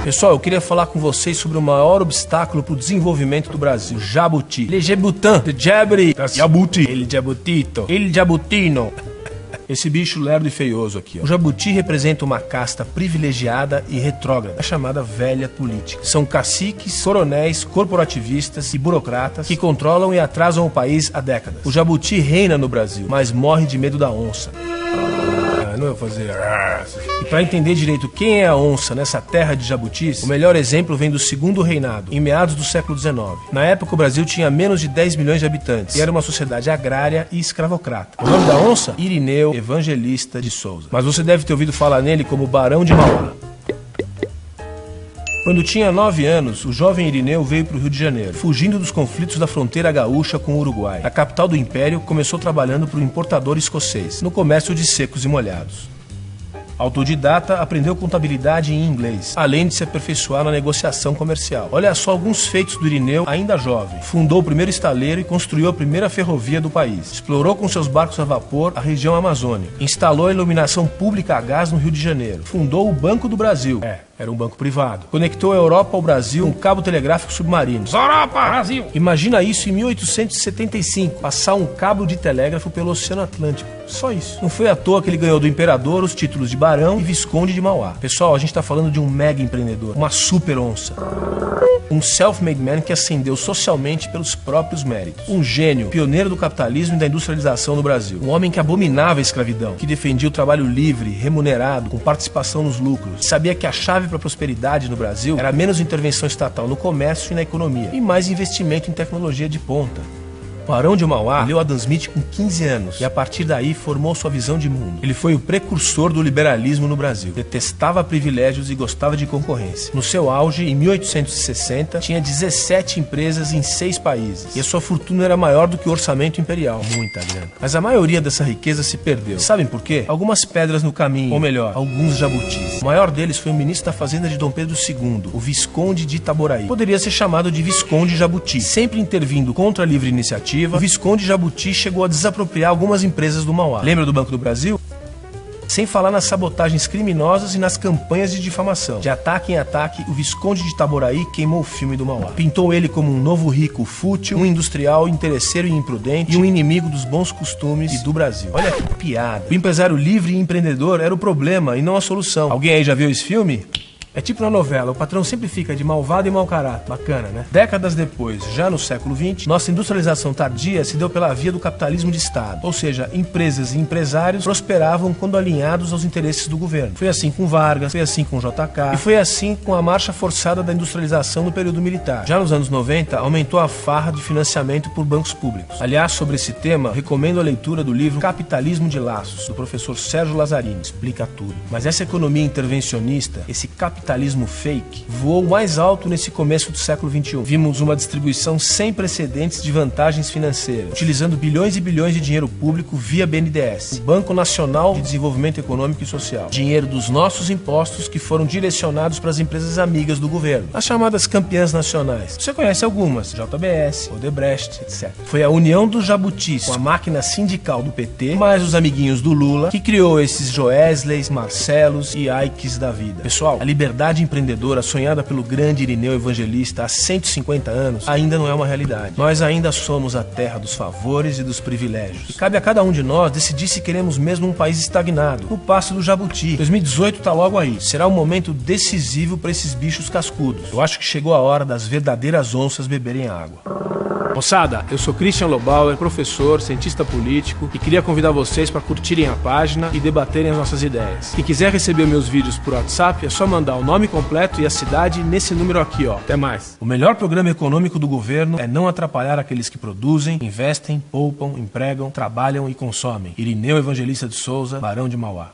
Pessoal, eu queria falar com vocês sobre o maior obstáculo para o desenvolvimento do Brasil, o jabuti. Le jabutin, de jabri, jabuti, ele jabutito, ele jabutino. Esse bicho lerdo e feioso aqui, ó. O jabuti representa uma casta privilegiada e retrógrada, a chamada velha política. São caciques, coronéis, corporativistas e burocratas que controlam e atrasam o país há décadas. O jabuti reina no Brasil, mas morre de medo da onça. Não vou fazer. E para entender direito quem é a onça nessa terra de jabutis, o melhor exemplo vem do segundo reinado, em meados do século XIX. Na época, o Brasil tinha menos de 10 milhões de habitantes e era uma sociedade agrária e escravocrata. O nome da onça? Irineu Evangelista de Souza. Mas você deve ter ouvido falar nele como Barão de Mauá. Quando tinha 9 anos, o jovem Irineu veio para o Rio de Janeiro, fugindo dos conflitos da fronteira gaúcha com o Uruguai. Na capital do Império, começou trabalhando para o importador escocês, no comércio de secos e molhados. Autodidata, aprendeu contabilidade em inglês, além de se aperfeiçoar na negociação comercial. Olha só alguns feitos do Irineu ainda jovem. Fundou o primeiro estaleiro e construiu a primeira ferrovia do país. Explorou com seus barcos a vapor a região amazônica. Instalou a iluminação pública a gás no Rio de Janeiro. Fundou o Banco do Brasil. Era um banco privado. Conectou a Europa ao Brasil com um cabo telegráfico submarino. Europa! Brasil! Imagina isso em 1875, passar um cabo de telégrafo pelo Oceano Atlântico. Só isso. Não foi à toa que ele ganhou do imperador os títulos de Barão e Visconde de Mauá. Pessoal, a gente tá falando de um mega empreendedor, uma super onça. Um self-made man que ascendeu socialmente pelos próprios méritos. Um gênio, pioneiro do capitalismo e da industrialização no Brasil. Um homem que abominava a escravidão, que defendia o trabalho livre, remunerado, com participação nos lucros. Sabia que a chave para a prosperidade no Brasil era menos intervenção estatal no comércio e na economia, e mais investimento em tecnologia de ponta. Barão de Mauá leu Adam Smith com 15 anos e a partir daí formou sua visão de mundo. Ele foi o precursor do liberalismo no Brasil. Detestava privilégios e gostava de concorrência. No seu auge, em 1860, tinha 17 empresas em 6 países. E a sua fortuna era maior do que o orçamento imperial. Muita grana. Mas a maioria dessa riqueza se perdeu. Sabem por quê? Algumas pedras no caminho, ou melhor, alguns jabutis. O maior deles foi o ministro da Fazenda de Dom Pedro II, o Visconde de Itaboraí. Poderia ser chamado de Visconde Jabuti. Sempre intervindo contra a livre iniciativa, o Visconde Jabuti chegou a desapropriar algumas empresas do Mauá. Lembra do Banco do Brasil? Sem falar nas sabotagens criminosas e nas campanhas de difamação. De ataque em ataque, o Visconde de Itaboraí queimou o filme do Mauá. Pintou ele como um novo rico fútil, um industrial interesseiro e imprudente e um inimigo dos bons costumes e do Brasil. Olha que piada. O empresário livre e empreendedor era o problema e não a solução. Alguém aí já viu esse filme? É tipo na novela, o patrão sempre fica de malvado e mau caráter. Bacana, né? Décadas depois, já no século XX, nossa industrialização tardia se deu pela via do capitalismo de Estado. Ou seja, empresas e empresários prosperavam quando alinhados aos interesses do governo. Foi assim com Vargas, foi assim com JK e foi assim com a marcha forçada da industrialização no período militar. Já nos anos 90, aumentou a farra de financiamento por bancos públicos. Aliás, sobre esse tema, recomendo a leitura do livro Capitalismo de Laços, do professor Sérgio Lazzarini. Explica tudo. Mas essa economia intervencionista, esse capitalismo fake, voou mais alto nesse começo do século XXI. Vimos uma distribuição sem precedentes de vantagens financeiras, utilizando bilhões e bilhões de dinheiro público via BNDES, o Banco Nacional de Desenvolvimento Econômico e Social. Dinheiro dos nossos impostos que foram direcionados para as empresas amigas do governo, as chamadas campeãs nacionais. Você conhece algumas, JBS, Odebrecht, etc. Foi a união dos jabutis com a máquina sindical do PT, mais os amiguinhos do Lula, que criou esses Joesleys, Marcelos e Aikes da vida. Pessoal, a liberdade empreendedora sonhada pelo grande Irineu Evangelista há 150 anos ainda não é uma realidade. Nós ainda somos a terra dos favores e dos privilégios. E cabe a cada um de nós decidir se queremos mesmo um país estagnado, no passo do jabuti. 2018 tá logo aí. Será um momento decisivo para esses bichos cascudos. Eu acho que chegou a hora das verdadeiras onças beberem água. Moçada, eu sou Christian Lobauer, professor, cientista político e queria convidar vocês para curtirem a página e debaterem as nossas ideias. Quem quiser receber meus vídeos por WhatsApp é só mandar o nome completo e a cidade nesse número aqui, ó. Até mais. O melhor programa econômico do governo é não atrapalhar aqueles que produzem, investem, poupam, empregam, trabalham e consomem. Irineu Evangelista de Souza, Barão de Mauá.